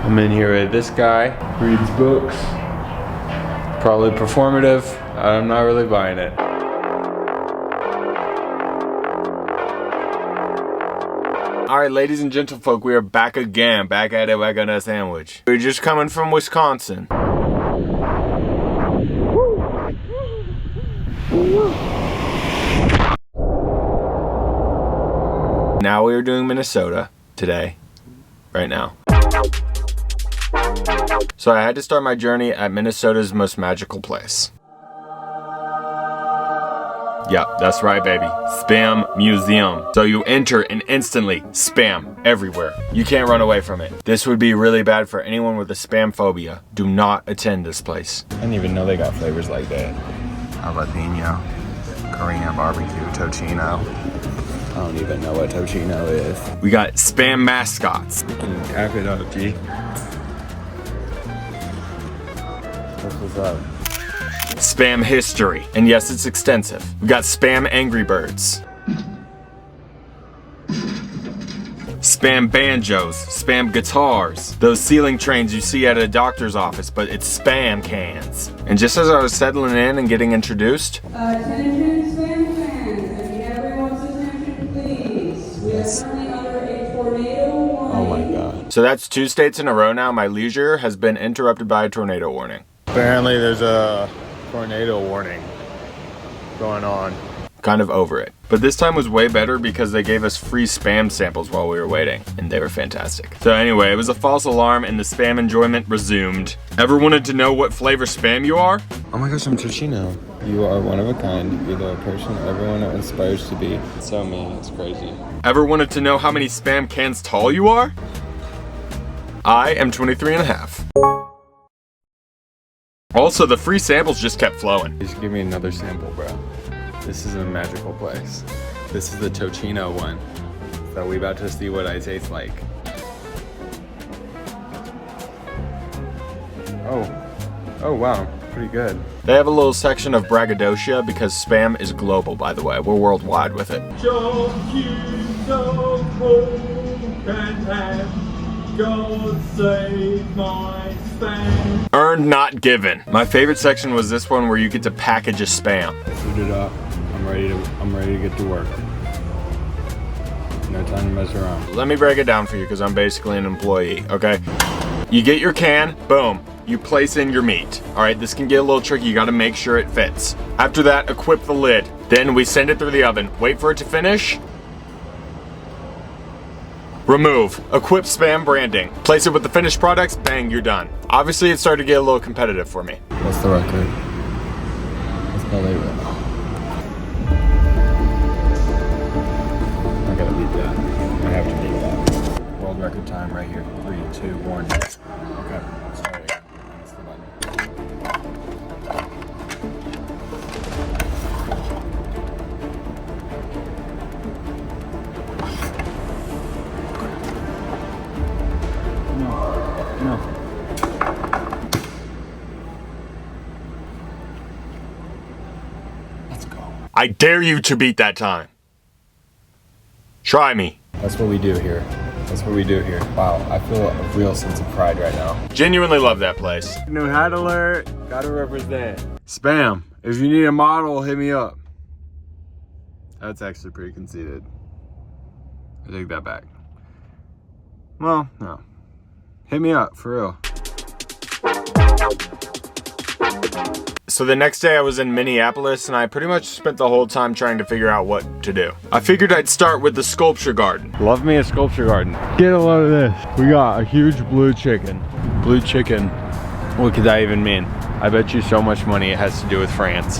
I'm in here with this guy, reads books, probably performative. I'm not really buying it. Alright, ladies and gentlefolk, we are back again, back at it, back on a sandwich. We're just coming from Wisconsin. Now we are doing Minnesota today, right now. So I had to start my journey at Minnesota's most magical place. Yeah, that's right, baby. Spam Museum. So you enter and instantly spam everywhere. You can't run away from it. This would be really bad for anyone with a spam phobia. Do not attend this place. I didn't even know they got flavors like that. Jalapeno, Korean barbecue, tocino. I don't even know what tocino is. We got spam mascots. Cap it up, G. What's up? Spam history. And yes, it's extensive. We got spam Angry Birds. Spam banjos, spam guitars, those ceiling trains you see at a doctor's office, but it's spam cans. And just as I was settling in and getting introduced, attention spam fans, I need everyone's attention please. We are currently under a tornado warning. oh my god. So that's 2 states in a row now. My leisure has been interrupted by a tornado warning. Apparently there's a tornado warning going on. Kind of over it. But this time was way better because they gave us free spam samples while we were waiting, and they were fantastic. So anyway, it was a false alarm and the spam enjoyment resumed. Ever wanted to know what flavor spam you are? Oh my gosh, I'm Tocino. You are one of a kind. You're the person everyone aspires to be. So me, it's crazy. Ever wanted to know how many spam cans tall you are? I am 23 and a half. Also, the free samples just kept flowing. Just give me another sample, bro. This is a magical place. This is the tocino one. So we about to see what I taste like. Oh wow, pretty good. They have a little section of braggadocio because spam is global, by the way. We're worldwide with it. God save my spam. Earned, not given. My favorite section was this one where you get to package a spam. Food it up. I'm ready to get to work. No time to mess around. Let me break it down for you because I'm basically an employee, okay? You get your can, boom. You place in your meat. All right, this can get a little tricky. You gotta make sure it fits. After that, equip the lid. Then we send it through the oven. Wait for it to finish. Remove. Equip spam branding. Place it with the finished products. Bang, you're done. Obviously, it started to get a little competitive for me. What's the record? Let's believe it. I gotta beat that. I have to beat that. World record time right here. 3, 2, 1. Okay, sorry. That's the button. No. Let's go. I dare you to beat that time. Try me. That's what we do here. That's what we do here. Wow, I feel a real sense of pride right now. Genuinely love that place. New hat alert. Gotta represent. Spam. If you need a model, hit me up. That's actually pretty conceited. I take that back. Well, no. Hit me up, for real. So the next day I was in Minneapolis and I pretty much spent the whole time trying to figure out what to do. I figured I'd start with the sculpture garden. Love me a sculpture garden. Get a load of this. We got a huge blue chicken. Blue chicken. What could that even mean? I bet you so much money it has to do with France.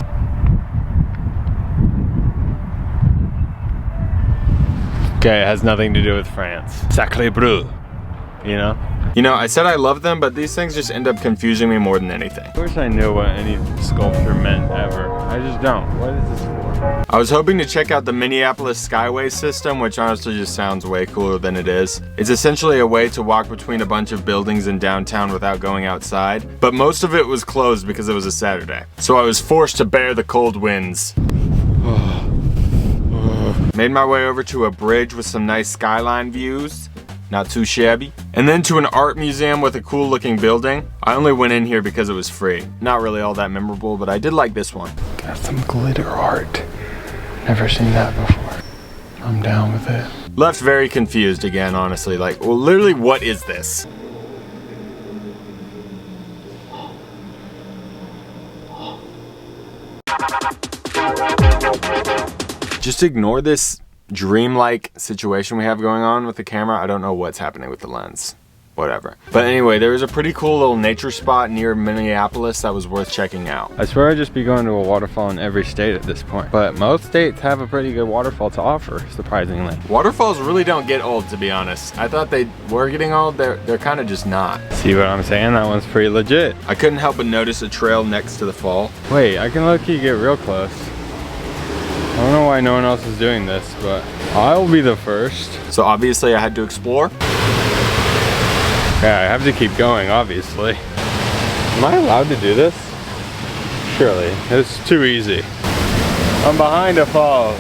Okay, it has nothing to do with France. Sacré bleu. You know? You know, I said I love them, but these things just end up confusing me more than anything. I wish I knew what any sculpture meant ever. I just don't. What is this for? I was hoping to check out the Minneapolis Skyway system, which honestly just sounds way cooler than it is. It's essentially a way to walk between a bunch of buildings in downtown without going outside, but most of it was closed because it was a Saturday. So I was forced to bear the cold winds. Made my way over to a bridge with some nice skyline views. Not too shabby. And then to an art museum with a cool looking building. I only went in here because it was free. Not really all that memorable, but I did like this one. Got some glitter art. Never seen that before. I'm down with it. Left very confused again, honestly. Like, well, literally, what is this? Just ignore this dreamlike situation we have going on with the camera. I don't know what's happening with the lens. Whatever. But anyway, there was a pretty cool little nature spot near Minneapolis that was worth checking out. I swear I'd just be going to a waterfall in every state at this point. But most states have a pretty good waterfall to offer, surprisingly. Waterfalls really don't get old, to be honest. I thought they were getting old. They're kind of just not. See what I'm saying? That one's pretty legit. I couldn't help but notice a trail next to the fall. Wait, I can low-key get real close. I don't know why no one else is doing this, but I'll be the first. So obviously I had to explore. Yeah, I have to keep going, obviously. Am I allowed to do this? Surely. It's too easy. I'm behind a fall.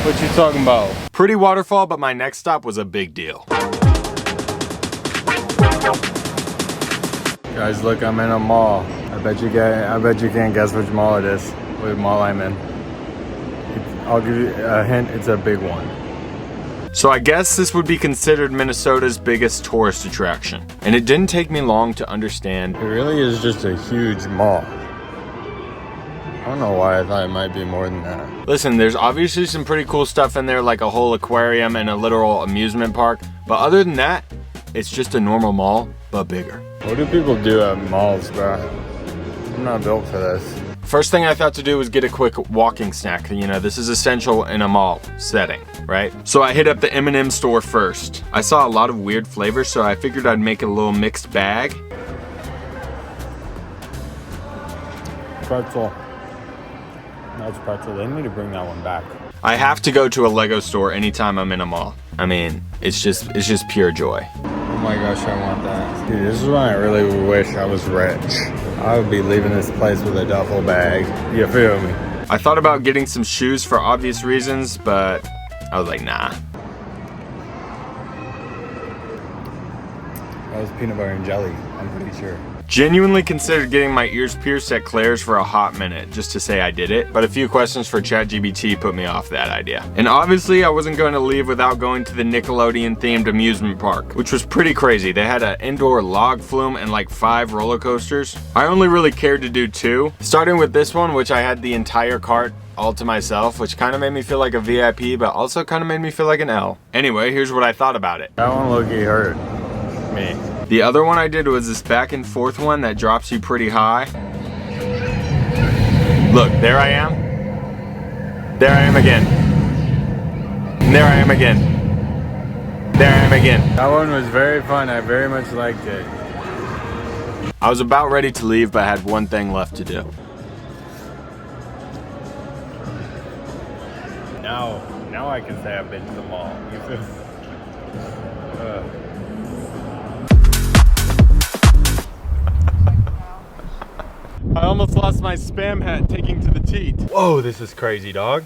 What you talking about? Pretty waterfall, but my next stop was a big deal. Guys, look, I'm in a mall. I bet you can't guess which mall it is. What mall I'm in. I'll give you a hint, it's a big one. So I guess this would be considered Minnesota's biggest tourist attraction. And it didn't take me long to understand. It really is just a huge mall. I don't know why I thought it might be more than that. Listen, there's obviously some pretty cool stuff in there, like a whole aquarium and a literal amusement park. But other than that, it's just a normal mall, but bigger. What do people do at malls, bro? I'm not built for this. First thing I thought to do was get a quick walking snack. You know, this is essential in a mall setting, right? So I hit up the M&M store first. I saw a lot of weird flavors, so I figured I'd make a little mixed bag. Pretzel. That's pretzel. They need to bring that one back. I have to go to a Lego store anytime I'm in a mall. I mean, it's just pure joy. Oh my gosh, I want that. Dude, this is when I really wish I was rich. I would be leaving this place with a duffel bag. You feel me? I thought about getting some shoes for obvious reasons, but I was like, nah. That was peanut butter and jelly, I'm pretty sure. Genuinely considered getting my ears pierced at Claire's for a hot minute, just to say I did it, but a few questions for ChatGPT put me off that idea. And obviously I wasn't going to leave without going to the Nickelodeon themed amusement park, which was pretty crazy. They had an indoor log flume and like 5 roller coasters. I only really cared to do 2, starting with this one, which I had the entire cart all to myself, which kind of made me feel like a VIP, but also kind of made me feel like an L. Anyway, here's what I thought about it. That one low-key hurt me. The other one I did was this back and forth one that drops you pretty high. Look, there I am. There I am again. And there I am again. There I am again. That one was very fun. I very much liked it. I was about ready to leave, but I had one thing left to do. Now I can say I've been to the mall. I almost lost my spam hat taking to the teat. Whoa, this is crazy, dog.